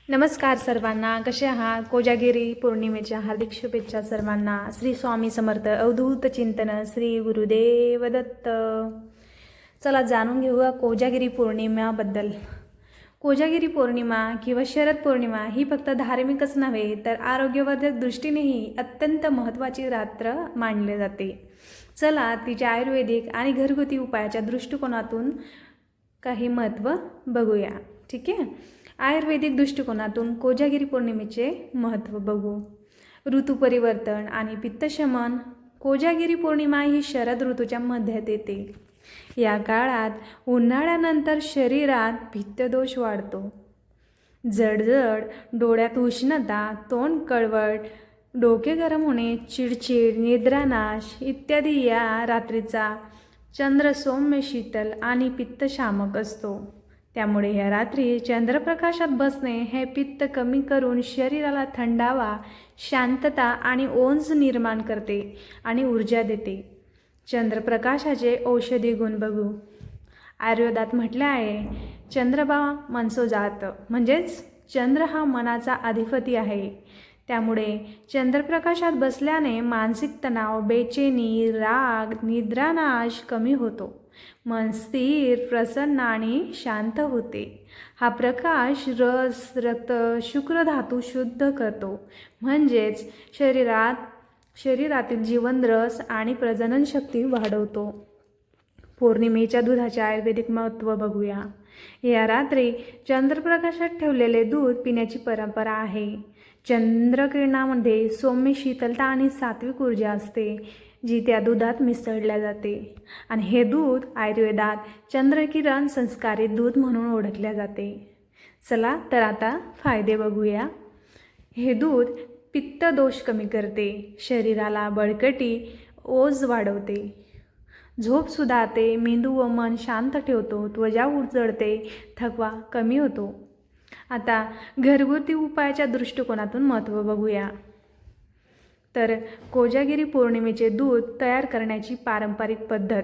नमस्कार सर्वांना, कसे आहात? कोजागिरी पौर्णिमेच्या हार्दिक शुभेच्छा सर्वांना. श्री स्वामी समर्थ. अवधूत चिंतन श्री गुरुदेव दत्त. चला जाणून घेऊया कोजागिरी पौर्णिमेबद्दल. कोजागिरी पौर्णिमा किंवा शरद पौर्णिमा ही फक्त धार्मिकच नव्हे तर आरोग्यवर्धक दृष्टीनेही अत्यंत महत्त्वाची रात्र मानली जाते. चला तिच्या आयुर्वेदिक आणि घरगुती उपायाच्या दृष्टिकोनातून काही महत्त्व बघूया. ठीक आहे. आयुर्वेदिक दृष्टिकोनातून कोजागिरी पौर्णिमेचे महत्त्व बघू. ऋतू परिवर्तन आणि पित्तशमन. कोजागिरी पौर्णिमा ही शरद ऋतूच्या मध्यात येते. या काळात उन्हाळ्यानंतर शरीरात पित्तदोष वाढतो. जडजड, डोळ्यात उष्णता, तोंड कळवट, डोके गरम होणे, चिडचिड, निद्रानाश इत्यादी या रात्रीचा चंद्र सौम्य शीतल आणि पित्तशामक असतो. त्यामुळे या रात्री चंद्रप्रकाशात बसणे हे पित्त कमी करून शरीराला थंडावा, शांतता आणि ओंज निर्माण करते आणि ऊर्जा देते. चंद्रप्रकाशाचे औषधी गुण बघू. आयुर्वेदात म्हटले आहे, चंद्रबा मनसो जात, म्हणजेच चंद्र हा मनाचा अधिपती आहे. त्यामुळे चंद्रप्रकाशात बसल्याने मानसिक तणाव, बेचैनी, राग, निद्रानाश कमी होतो. मन स्थिर, प्रसन्न आणि शांत होते. हा प्रकाश रस, रक्त, शुक्र धातू शुद्ध करतो, म्हणजेच शरीरातील जीवनरस आणि प्रजनन शक्ती वाढवतो. पौर्णिमेच्या दुधाचे आयुर्वेदिक महत्त्व बघूया. या रात्री चंद्रप्रकाशात ठेवलेले दूध पिण्याची परंपरा आहे. चंद्रकिरणामध्ये सौम्य शीतलता आणि सात्विक ऊर्जा असते, जी त्या दुधात मिसळल्या जाते. आणि हे दूध आयुर्वेदात चंद्रकिरण संस्कारित दूध म्हणून ओळखले जाते. चला तर आता फायदे बघूया. हे दूध पित्तदोष कमी करते, शरीराला बळकटी, ओज वाढवते, झोप सुधारते, मेंदू व मन शांत ठेवतो, त्वचा उजळते, थकवा कमी होतो. आता घरगुती उपायाच्या दृष्टिकोनातून महत्त्व बघूया. तर कोजागिरी पौर्णिमेचे दूध तयार करण्याची पारंपरिक पद्धत.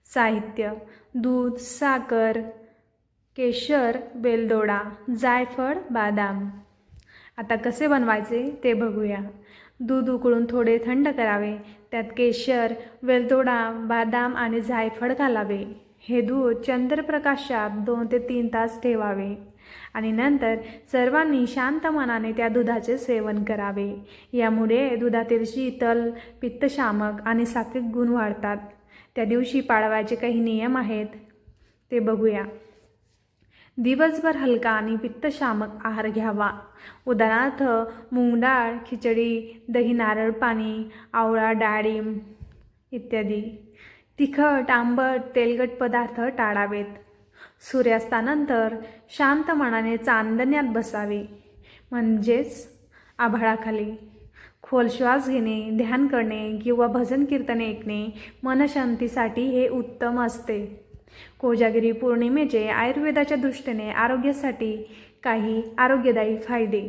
साहित्य: दूध, साखर, केशर, वेलदोडा, जायफळ, बदाम. आता कसे बनवायचे ते बघूया. दूध उकळून थोडे थंड करावे. त्यात केशर, वेलदोडा, बदाम आणि जायफळ घालावे. हे दूध चंद्रप्रकाशात 2 ते 3 तास ठेवावे आणि नंतर सर्वांनी शांत मनाने त्या दुधाचे सेवन करावे. यामुळे दुधातील शीतल, पित्तशामक आणि सात्विक गुण वाढतात. त्या दिवशी पाळावयाचे काही नियम आहेत ते बघूया. दिवसभर हलका आणि पित्तशामक आहार घ्यावा. उदाहरणार्थ मूग डाळ, खिचडी, दही, नारळ पाणी, आवळा, डाळिंब इत्यादी. तिखट, आंबट, तेलकट पदार्थ टाळावेत. सूर्यास्तानंतर शांत मनाने चांदण्यात बसावे, म्हणजेच आभाळाखाली. खोल श्वास घेणे, ध्यान करणे किंवा भजन कीर्तन ऐकणे मनशांतीसाठी हे उत्तम असते. कोजागिरी पौर्णिमेचे आयुर्वेदाच्या दृष्टीने आरोग्यासाठी काही आरोग्यदायी फायदे.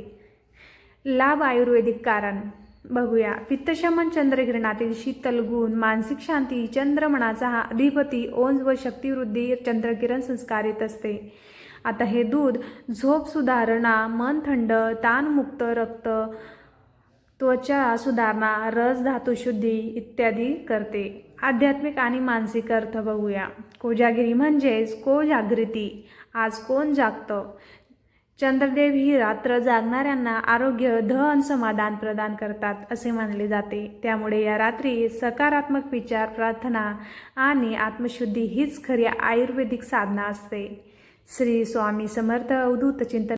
लाभ. आयुर्वेदिक कारण बघूया. पित्तशमन, चंद्रकिरणातील शीतल गुण, मानसिक शांती. चंद्रमनाचा हा अधिपती, ओंज व शक्तिवृद्धी चंद्रकिरण संस्कारित असते. आता हे दूध झोप सुधारणा, मन थंड, ताणमुक्त, रक्त, त्वचा सुधारणा, रस धातू शुद्धी इत्यादी करते. आध्यात्मिक आणि मानसिक अर्थ बघूया. कोजागिरी म्हणजेच कोजागृती, आज कोण जागतं. चंद्रदेव ही रात्र जागणाऱ्यांना आरोग्य, धन, समाधान प्रदान करतात असे मानले जाते. त्यामुळे या रात्री सकारात्मक विचार, प्रार्थना आणि आत्मशुद्धी हीच खरी आयुर्वेदिक साधना असते. श्री स्वामी समर्थ. अवधूत चिंतन.